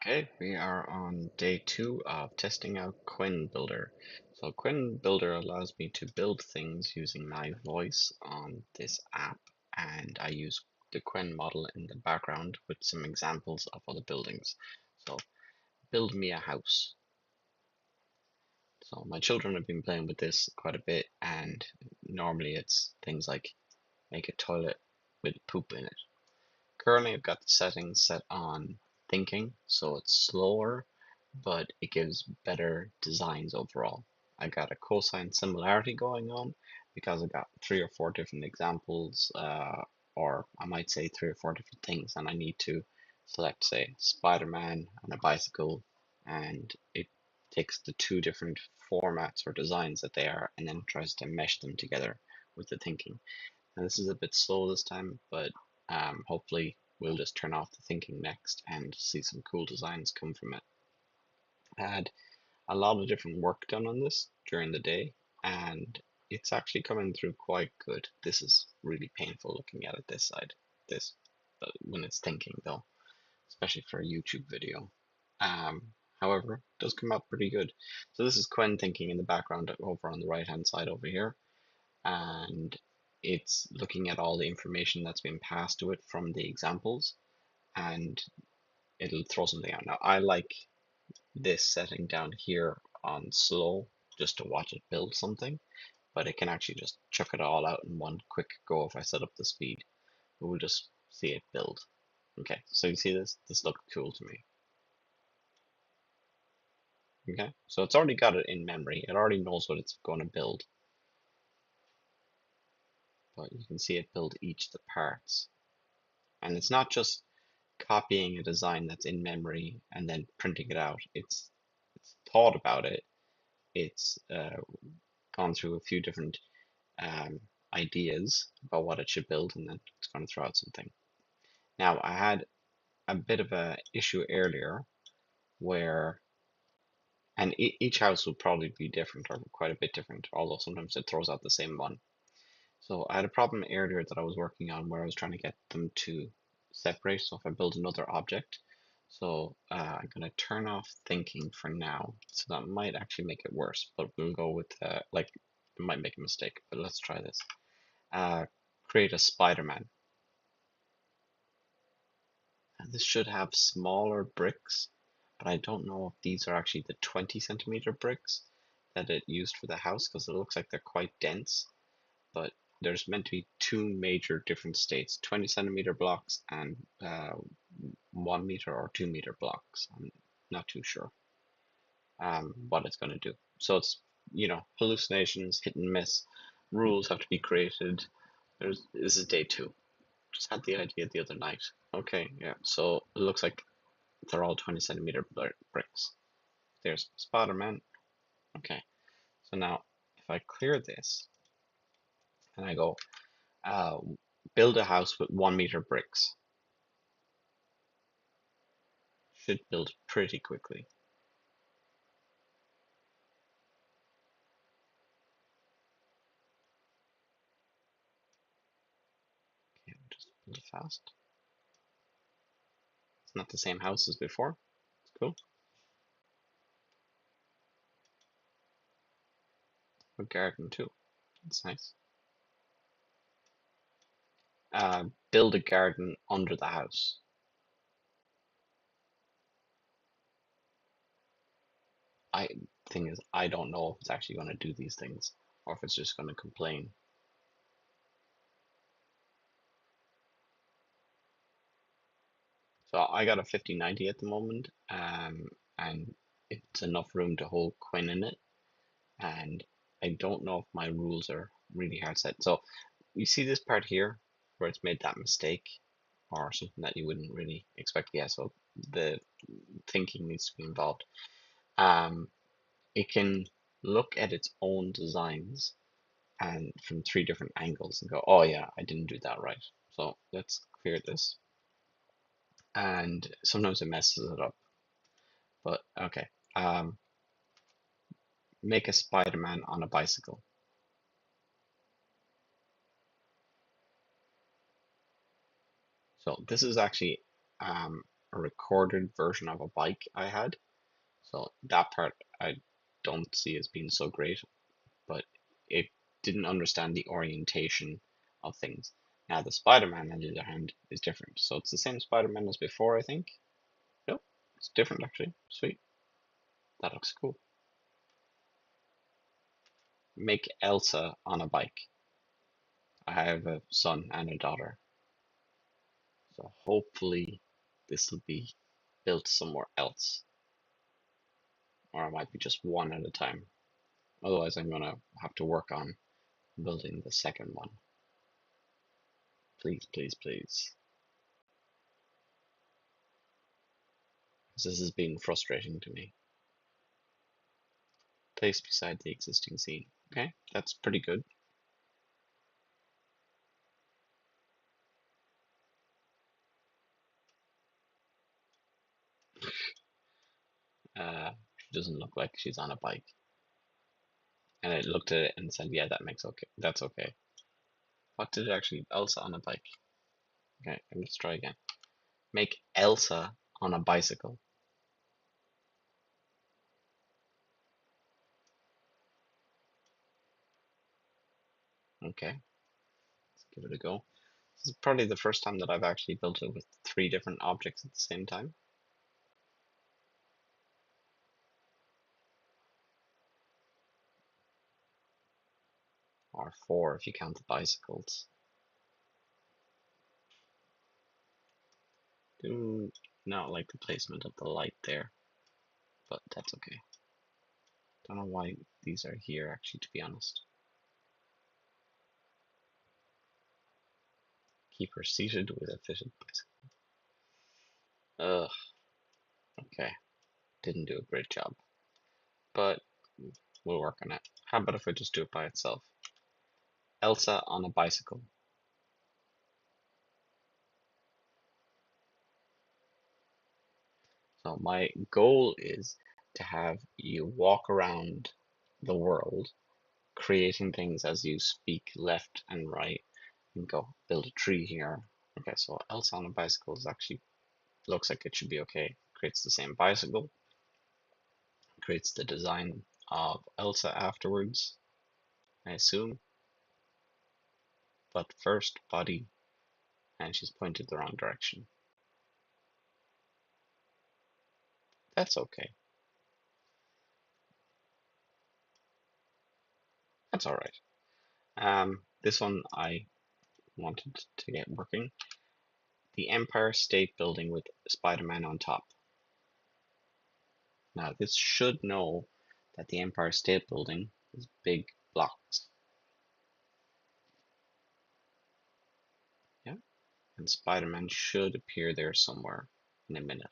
Okay, we are on day 2 of testing out Quinn Builder. So Quinn Builder allows me to build things using my voice on this app, and I use the Quinn model in the background with some examples of other buildings. So build me a house. So my children have been playing with this quite a bit, and normally it's things like make a toilet with poop in it. Currently, I've got the settings set on thinking, so it's slower, but it gives better designs overall. I got a cosine similarity going on because I got 3 or 4 different examples, or I might say 3 or 4 different things, and I need to select, say, Spider-Man and a bicycle, and it takes the 2 different formats or designs that they are, and then tries to mesh them together with the thinking. And this is a bit slow this time, but hopefully we'll just turn off the thinking next and see some cool designs come from it. I had a lot of different work done on this during the day, and it's actually coming through quite good. This is really painful looking at it this side, this when it's thinking though, especially for a YouTube video. However, it does come out pretty good. So this is Quen thinking in the background over on the right hand side over here, and it's looking at all the information that's been passed to it from the examples, and it'll throw something out. Now, I like this setting down here on slow just to watch it build something, but it can actually just chuck it all out in one quick go if I set up the speed. But we'll just see it build. Okay, so you see this? This looks cool to me. Okay, so it's already got it in memory. It already knows what it's going to build. But you can see it build each of the parts. And it's not just copying a design that's in memory and then printing it out. It's thought about it. It's gone through a few different um, ideas about what it should build, and then it's going to throw out something. Now, I had a bit of a issue earlier where, and each house will probably be different or quite a bit different, although sometimes it throws out the same one. So I had a problem earlier that I was working on where I was trying to get them to separate. So if I build another object, so I'm going to turn off thinking for now. So that might actually make it worse, but we'll go with, like, it might make a mistake, but let's try this. Create a Spider-Man. And this should have smaller bricks, but I don't know if these are actually the 20 centimeter bricks that it used for the house because it looks like they're quite dense. But there's meant to be 2 major different states, 20 centimeter blocks and 1 meter or 2 meter blocks. I'm not too sure what it's going to do. So it's, hallucinations, hit and miss, rules have to be created. This is day 2. Just had the idea the other night. Okay, yeah, so it looks like they're all 20 centimeter bricks. There's Spider-Man. Okay, so now if I clear this and I go, uh, build a house with 1 meter bricks. Should build pretty quickly. Okay, just build it fast. It's not the same house as before. It's cool. A garden too. That's nice. Build a garden under the house. I Thing is, I don't know if it's actually going to do these things or if it's just going to complain. So I got a 5090 at the moment, and it's enough room to hold Quinn in it. And I don't know if my rules are really hard set. So you see this part here where it's made that mistake or something that you wouldn't really expect. Yeah, so the thinking needs to be involved. It can look at its own designs and from 3 different angles and go, oh yeah, I didn't do that right. So let's clear this. And sometimes it messes it up. But okay. Make a Spider-Man on a bicycle. So this is actually a a recorded version of a bike I had. So that part I don't see as being so great, but it didn't understand the orientation of things. Now the Spider-Man, on the other hand, is different. So it's the same Spider-Man as before, I think. Nope, it's different actually. Sweet. That looks cool. Make Elsa on a bike. I have a son and a daughter. So hopefully this will be built somewhere else. Or it might be just one at a time. Otherwise I'm gonna have to work on building the second one. Please, please, please. This has been frustrating to me. Place beside the existing scene. Okay, that's pretty good. She doesn't look like she's on a bike. And I looked at it and said, yeah, that makes okay. That's okay. What did it actually? Elsa on a bike. Okay, let's try again. Make Elsa on a bicycle. Okay, let's give it a go. This is probably the first time that I've actually built it with 3 different objects at the same time. Or 4 if you count the bicycles. Do not like the placement of the light there, but that's okay. Don't know why these are here actually, to be honest. Keep her seated with a fitted bicycle. Ugh. Okay. Didn't do a great job. But we'll work on it. How about if I just do it by itself? Elsa on a bicycle. So my goal is to have you walk around the world, creating things as you speak left and right, and go build a tree here. Okay, so Elsa on a bicycle is actually looks like it should be okay. Creates the same bicycle, creates the design of Elsa afterwards, I assume. But first, body, and she's pointed the wrong direction. That's okay. That's alright. This one I wanted to get working. The Empire State Building with Spider-Man on top. Now this should know that the Empire State Building is big blocks. Yeah, and Spider-Man should appear there somewhere in a minute.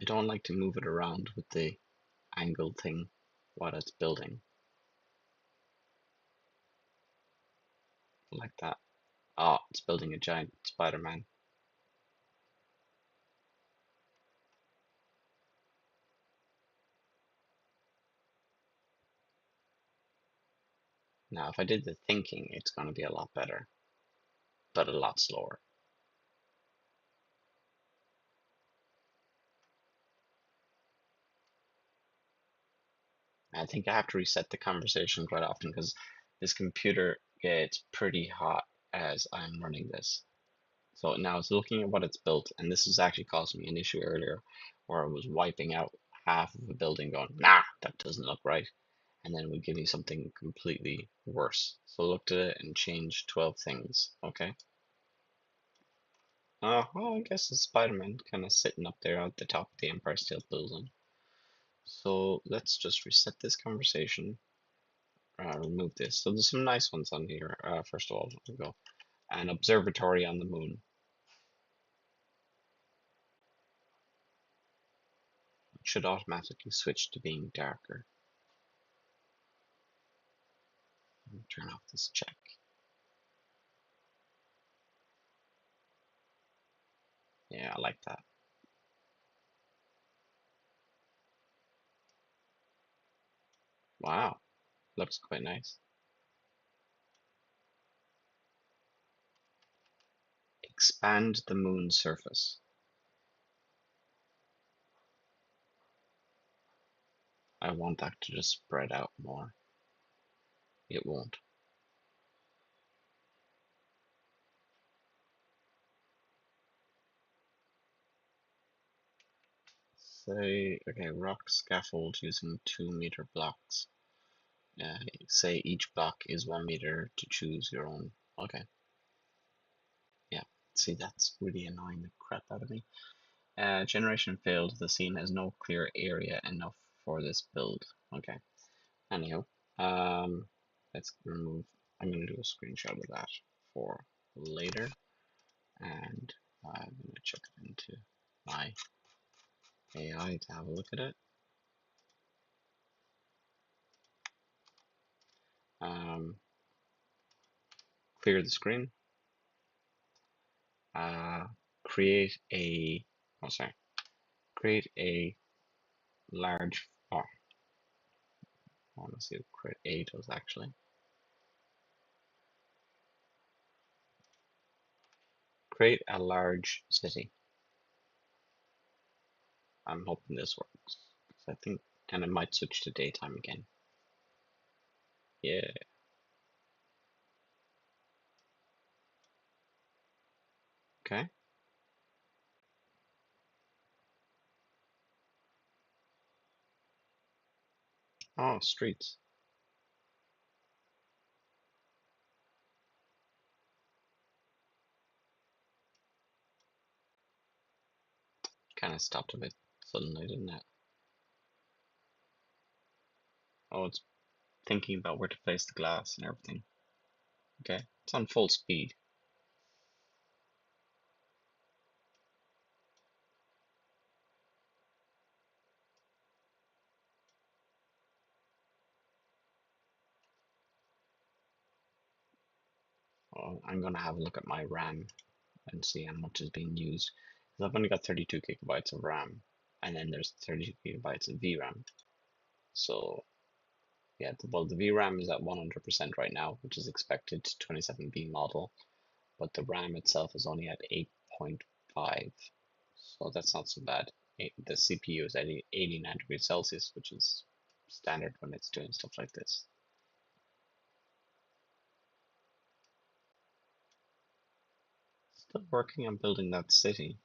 I don't like to move it around with the angled thing while it's building. Like that. Oh, it's building a giant Spider-Man. Now, if I did the thinking, it's going to be a lot better, but a lot slower. I think I have to reset the conversation quite often because this computer gets pretty hot as I'm running this. So now it's looking at what it's built, and this is actually causing me an issue earlier where I was wiping out half of a building going, nah, that doesn't look right. And then it would give me something completely worse. So I looked at it and changed 12 things, okay? Well, I guess it's Spider-Man kind of sitting up there at the top of the Empire State Building. So let's just reset this conversation. Remove this. So there's some nice ones on here. First of all, we'll go an observatory on the moon. It should automatically switch to being darker. Turn off this check. Yeah, I like that. Wow, looks quite nice. expand the moon's surface. I want that to just spread out more. It won't. Say, okay, rock scaffold using 2 meter blocks. Say each block is 1 meter to choose your own. Okay, yeah. See, that's really annoying the crap out of me. Generation failed. The scene has no clear area enough for this build. Okay. Anyhow, let's remove. I'm gonna do a screenshot of that for later, and I'm gonna check it into my AI to have a look at it. Clear the screen. Create a. Oh, sorry. Create a large. Oh, I want to see what create A does actually. Create a large city. I'm hoping this works. I think, and it might switch to daytime again. Yeah. Okay. Oh, streets. Kind of stopped a bit suddenly, didn't it? Oh, it's thinking about where to place the glass and everything. Okay, it's on full speed. Oh, I'm gonna have a look at my RAM and see how much is being used. Because I've only got 32 gigabytes of RAM, and then there's 32 gigabytes of VRAM. So yeah, well, the VRAM is at 100% right now, which is expected 27B model, but the RAM itself is only at 8.5, so that's not so bad. The CPU is at 89 degrees Celsius, which is standard when it's doing stuff like this. Still working on building that city.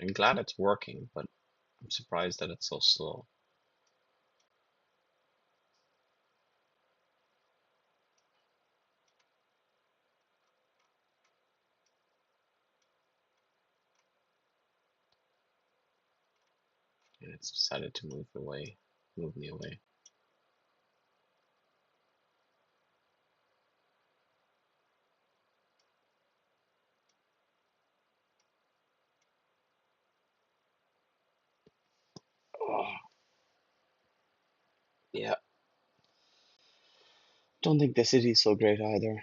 I'm glad it's working, but I'm surprised that it's so slow. And it's decided to move me away. Oh, yeah. Don't think the city's so great either.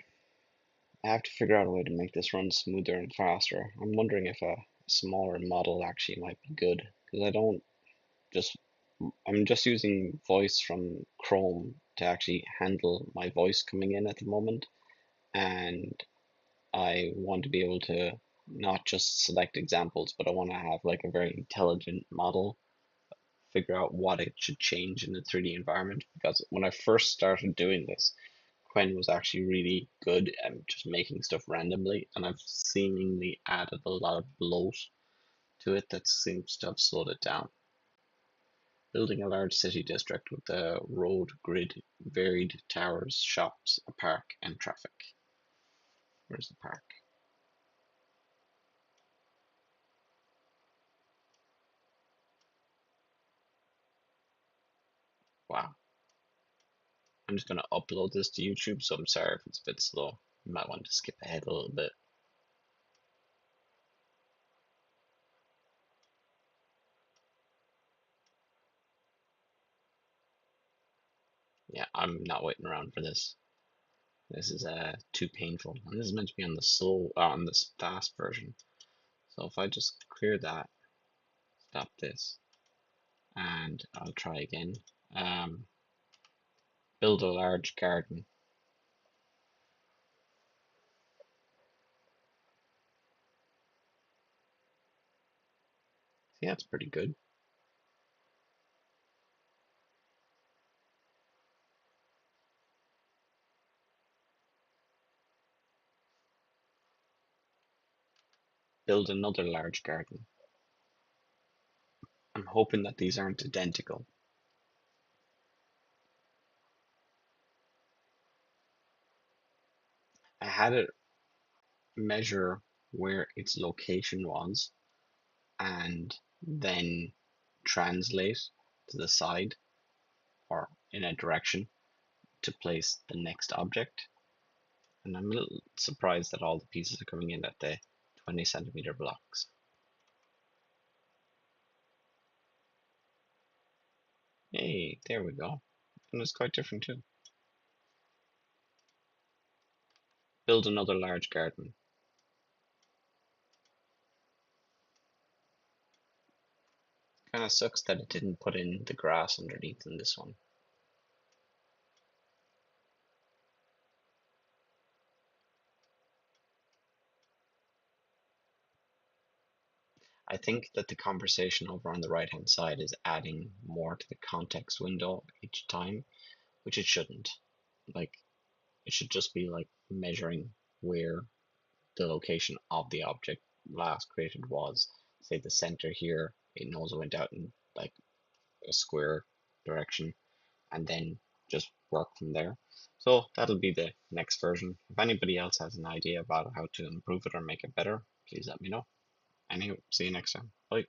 I have to figure out a way to make this run smoother and faster. I'm wondering if a smaller model actually might be good, because just I'm just using voice from Chrome to actually handle my voice coming in at the moment, and I want to be able to not just select examples, but I want to have like a very intelligent model figure out what it should change in the 3D environment. Because when I first started doing this, Quen was actually really good at just making stuff randomly, and I've seemingly added a lot of bloat to it that seems to have slowed it down. Building a large city district with a road grid, varied towers, shops, a park, and traffic. Where's the park? Wow. I'm just going to upload this to YouTube, so I'm sorry if it's a bit slow. You might want to skip ahead a little bit. Yeah, I'm not waiting around for this. This is too painful. And this is meant to be on the slow, on this fast version. So if I just clear that, stop this, and I'll try again. Um, Build a large garden. Yeah, that's pretty good. Build another large garden. I'm hoping that these aren't identical. I had it measure where its location was and then translate to the side or in a direction to place the next object. And I'm a little surprised that all the pieces are coming in at the 20 centimeter blocks. Hey, there we go. And it's quite different too. Build another large garden. Kind of sucks that it didn't put in the grass underneath in this one. I think that the conversation over on the right hand side is adding more to the context window each time, which it shouldn't. Like, it should just be like measuring where the location of the object last created was. Say the center here, it knows it went out in like a square direction, and then just work from there. So that'll be the next version. If anybody else has an idea about how to improve it or make it better, please let me know. Anyway, see you next time. Bye.